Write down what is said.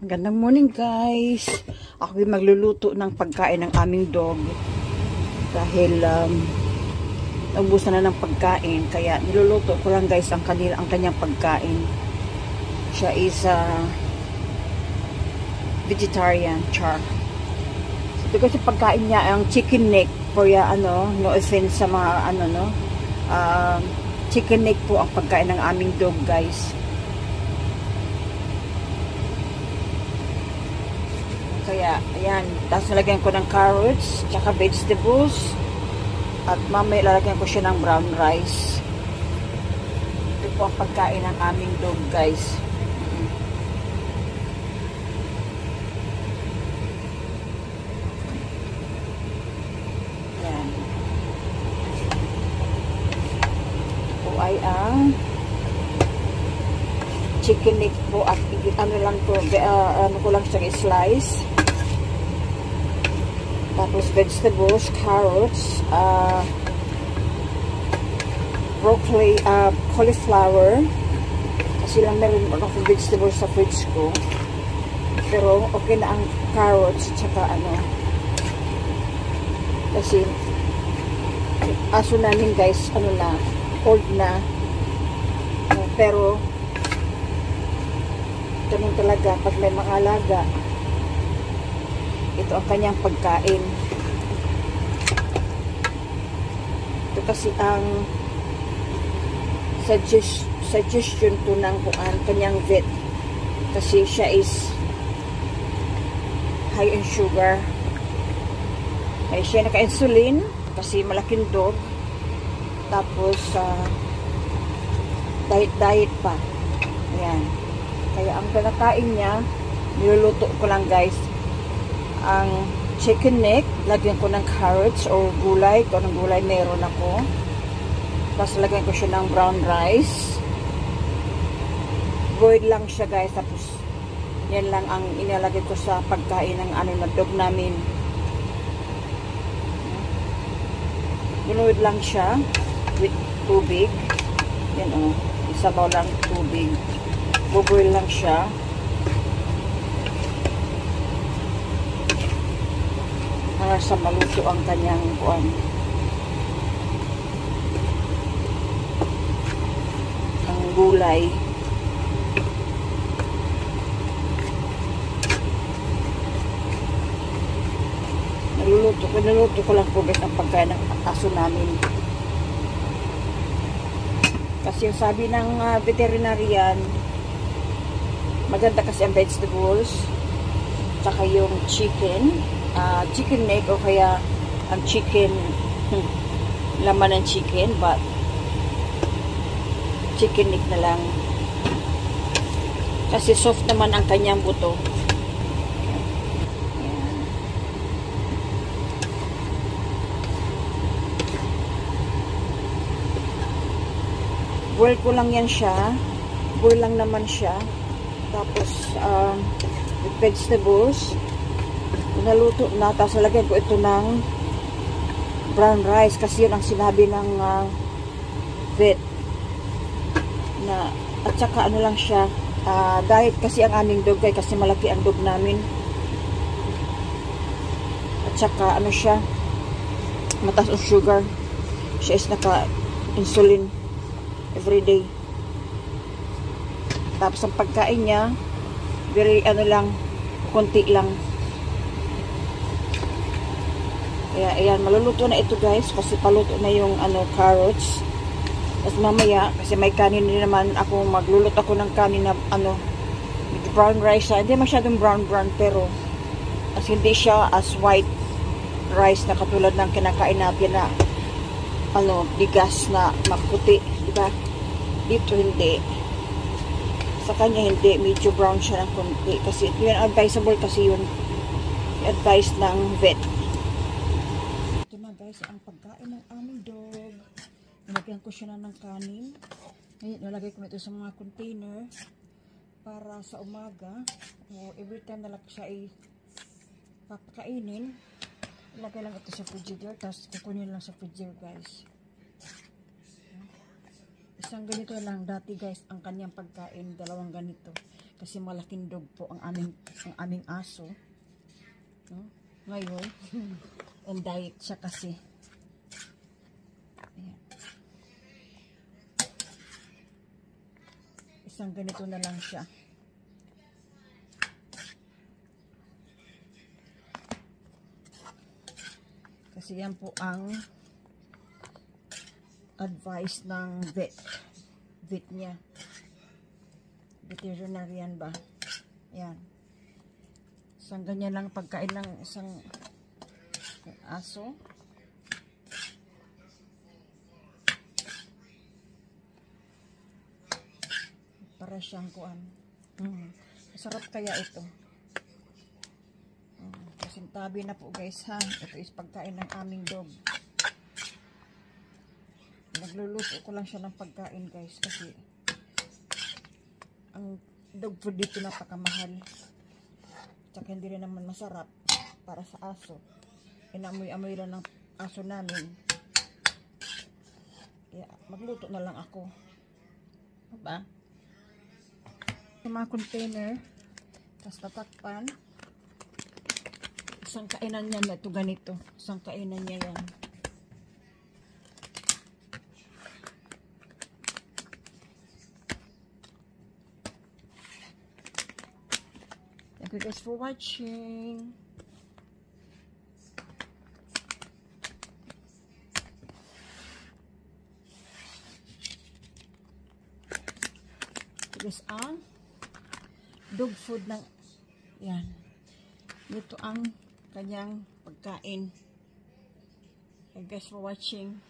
Magandang morning guys. Ako ay magluluto ng pagkain ng aming dog. Dahil naubos na ng pagkain. Kaya niluluto ko lang guys ang kanyang pagkain. Siya is vegetarian, char. Ito kasi pagkain niya ang chicken neck. For no offense sa mga chicken neck po ang pagkain ng aming dog guys. Kaya, ayan. Tapos nalagyan ko ng carrots, tsaka vegetables. At mamaya lalagyan ko siya ng brown rice. Ito po ang pagkain ng aming dog, guys. Ayan. Ito ay ang chicken neck po at ano ko lang siya i-slice. Tapos vegetables, carrots, broccoli, cauliflower. Kasi lang meron ako vegetables sa fridge ko. Pero okay na ang carrots tsaka kasi aso namin guys, old na. Pero ganun talaga pag may mga alaga, ito ang kanyang pagkain. Ito kasi ang suggestion to ng kanyang vet, kasi siya is high in sugar. Ay siya naka-insulin kasi malaking dog. Tapos diet pa. Ayan. Kaya ang pinakain niya, niluluto ko lang guys ang chicken neck. Lagyan ko ng carrots or gulay, kung anong gulay meron ako. Tapos lagyan ko siya ng brown rice. Boiled lang siya guys. Tapos yan lang ang inilagay ko sa pagkain ng na dog namin. Binuid lang siya with tubig. Yan isabaw lang tubig. Buboil lang siya. Para sa maluto ang kanyang ang gulay. Niluluto ko lang po guys ang pagkain ng aso namin. Kasi yung sabi ng veterinarian, maganda kasi ang vegetables, tsaka yung chicken neck o kaya ang chicken, laman ng chicken, but chicken neck na lang. Kasi soft naman ang kanyang buto. Ayan. Boil ko lang yan siya. Boil lang naman siya. Tapos, with vegetables, naluto na. Tapos, lagyan ko ito ng brown rice. Kasi yun ang sinabi ng vet. At saka, lang siya. Diet kasi ang aming dog, kasi malaki ang dog namin. At saka, siya, mataas ang sugar. Siya is naka-insulin everyday. Tapos ang pagkain niya, very konti lang. Kaya ayan, maluluto na ito guys, kasi paluto na yung carrots. Tapos mamaya, kasi may kanin din naman ako, magluluto ako ng kanin na with brown rice. Hindi masyadong brown, pero kasi hindi siya as white rice na katulad ng kinakain natin na bigas na maputi, diba? Dito hindi. Sa kanya hindi, medyo brown siya ng konti. Kasi ito yung advisable, kasi yun advice ng vet. Ito na guys, ang pagkain ng aming dog. Nilagyan ko siya ng kanin. Ngayon, nalagay ko na ito sa mga container para sa umaga. Every time na lang siya papakainin, ilagay lang ito sa frigidaire, tapos kukunin lang sa frigidaire guys. Isang ganito lang dati guys ang kanyang pagkain, dalawang ganito. Kasi malaking dog po ang aming aso. No? Ngayon, on diet siya kasi. Ayan. Isang ganito na lang siya. Kasi yan po ang advice ng vet niya. Veterinarian ba? Yan. Isang ganyan lang pagkain ng isang aso. Para siyang kuan. Masarap kaya ito. Kasintabi na po guys ha. Ito is pagkain ng aming dog. Nagluluto ko lang siya ng pagkain guys kasi ang dog food dito napakamahal. Tsaka hindi rin naman masarap para sa aso. Inamoy-amoy lang ng aso namin. Kaya magluto na lang ako. Diba? Sa mga container, tapos tatakpan. Isang kainan niya na ito ganito. Isang kainan niya yan. Thank you guys for watching. Ito ang dog food ng yan. Ito ang kanyang pagkain. Thank you guys for watching.